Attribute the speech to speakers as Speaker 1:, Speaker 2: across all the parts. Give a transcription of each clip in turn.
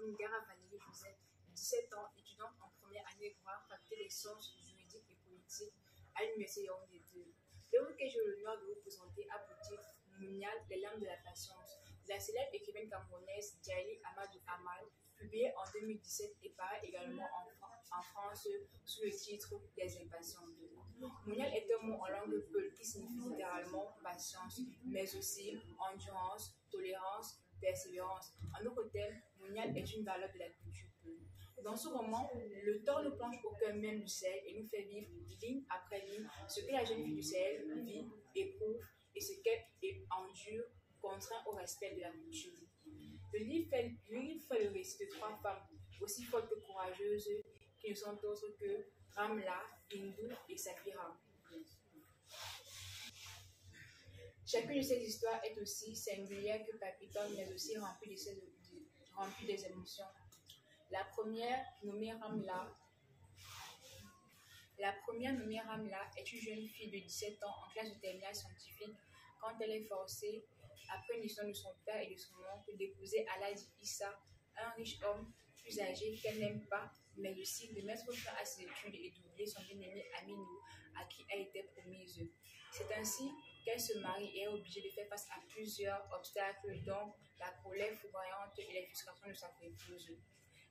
Speaker 1: nomme Gara Valérie Joseph, 17 ans, étudiante en première année droit, faculté des sciences juridiques et politiques à l'Université Yaoundé 2. L'œuvre que j'ai l'honneur de vous présenter a pour titre Mounial, les larmes de la patience, de la célèbre écrivaine camerounaise Djaïli Amadou Amal, publiée en 2017 et paraît également en France sous le titre Les Impatients 2. Mounial est un mot en langue peul qui signifie littéralement patience, mais aussi endurance, tolérance, persévérance. En d'autres termes, Mounial est une valeur de la culture peul. Dans ce roman, l'auteur nous plonge au cœur même du Sahel et nous fait vivre ligne après ligne ce que la jeune fille du Sahel vit, éprouve et ce qu'elle endure, contraint au respect de la culture. Le livre fait le récit de trois femmes aussi fortes que courageuses qui ne sont autres que Ramla, Hindou et Safira. Chacune de ces histoires est aussi singulière que palpitante, mais aussi remplie des émotions. La première, nommée Ramla, est une jeune fille de 17 ans en classe de terminale scientifique quand elle est forcée, après une décision de son père et de son oncle, d'épouser Alhaji Issa, un riche homme plus âgé qu'elle n'aime pas, mais aussi de mettre fin à ses études et d'oublier son bien-aimé Aminou, à qui elle était promise. C'est ainsi qu'elle se marie et est obligée de faire face à plusieurs obstacles, dont la colère foudroyante et les frustrations de sa épouse.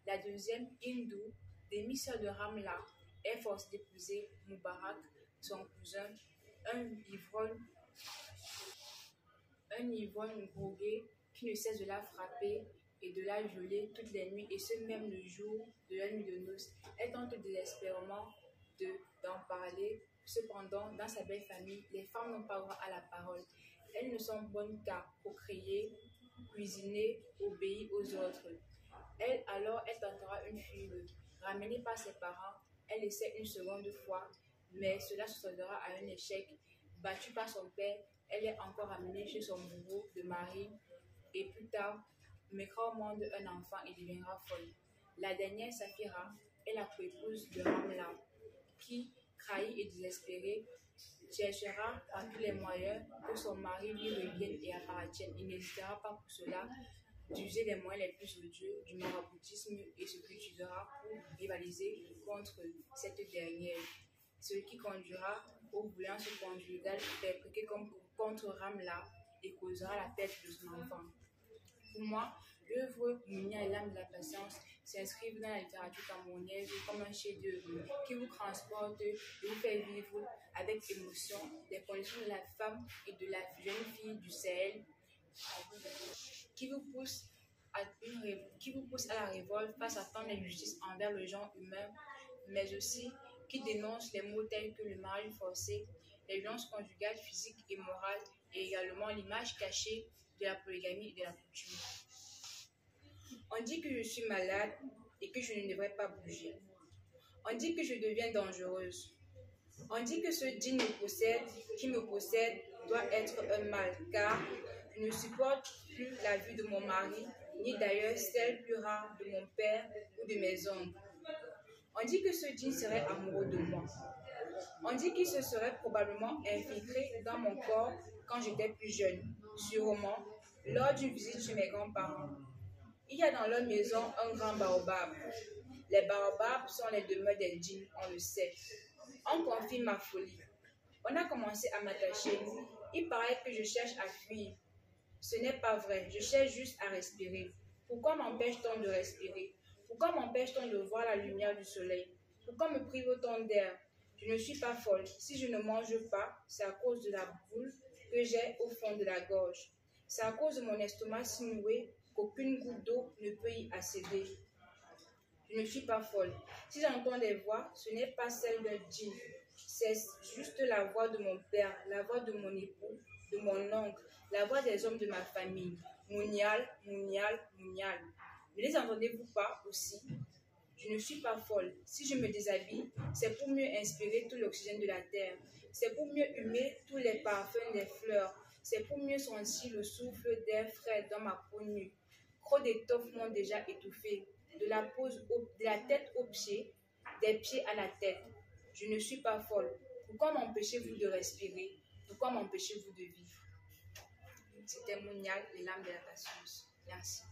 Speaker 1: La deuxième, Hindou, demi-sœur de Ramla, est forcée d'épouser Moubarak, son cousin, un ivrogne drogué qui ne cesse de la frapper et de la violer toutes les nuits, et ce même le jour de la nuit de noces. Elle tente désespérément d'en parler. Cependant, dans sa belle famille, les femmes n'ont pas droit à la parole. Elles ne sont bonnes qu'à procréer, cuisiner, obéir aux autres. Elle tentera une fugue. Ramenée par ses parents, elle essaie une seconde fois, mais cela se soldera à un échec. Battue par son père, elle est encore ramenée chez son bourreau de mari et plus tard, mettra au monde un enfant et deviendra folle. La dernière, Safira, est la coépouse de Ramla, qui, trahie et désespérée, cherchera par tous les moyens que son mari lui revienne et appartienne. Il n'hésitera pas pour cela d'user les moyens les plus odieux du maraboutisme et se cultivera pour rivaliser contre cette dernière, ce qui conduira aux violences conjugales perpétrées contre Ramla et causera la perte de son enfant. Pour moi, l'œuvre Mounial et l'âme de la patience s'inscrivent dans la littérature camerounaise comme un chef-d'œuvre qui vous transporte et vous fait vivre avec émotion les conditions de la femme et de la jeune fille du Sahel qui vous pousse à la révolte face à tant d'injustices envers le genre humain, mais aussi qui dénonce les maux tels que le mariage forcé, les violences conjugales, physiques et morales, et également l'image cachée de la polygamie et de la coutume. On dit que je suis malade et que je ne devrais pas bouger. On dit que je deviens dangereuse. On dit que ce djinn qui me possède doit être un mal, car je ne supporte plus la vue de mon mari, ni d'ailleurs celle plus rare de mon père ou de mes oncles. On dit que ce djinn serait amoureux de moi. On dit qu'il se serait probablement infiltré dans mon corps quand j'étais plus jeune, sûrement lors d'une visite chez mes grands-parents. Il y a dans leur maison un grand baobab. Les baobabs sont les demeures des djinns, on le sait. On confirme ma folie. On a commencé à m'attacher. Il paraît que je cherche à fuir. Ce n'est pas vrai, je cherche juste à respirer. Pourquoi m'empêche-t-on de respirer? Pourquoi m'empêche-t-on de voir la lumière du soleil? Pourquoi me prive-t-on d'air? Je ne suis pas folle. Si je ne mange pas, c'est à cause de la boule que j'ai au fond de la gorge. C'est à cause de mon estomac si noué qu'aucune goutte d'eau ne peut y accéder. Je ne suis pas folle. Si j'entends des voix, ce n'est pas celle d'un djinn. C'est juste la voix de mon père, la voix de mon époux, de mon oncle, la voix des hommes de ma famille. Mounial, Mounial, Mounial. Ne les entendez-vous pas aussi? Je ne suis pas folle. Si je me déshabille, c'est pour mieux inspirer tout l'oxygène de la terre. C'est pour mieux humer tous les parfums des fleurs. C'est pour mieux sentir le souffle d'air frais dans ma peau nue. Trop d'étoffes m'ont déjà étouffée. De la tête aux pieds, des pieds à la tête. Je ne suis pas folle. Pourquoi m'empêchez-vous de respirer? Pourquoi m'empêchez-vous de vivre? C'était Mounial, les larmes de la patience. Merci.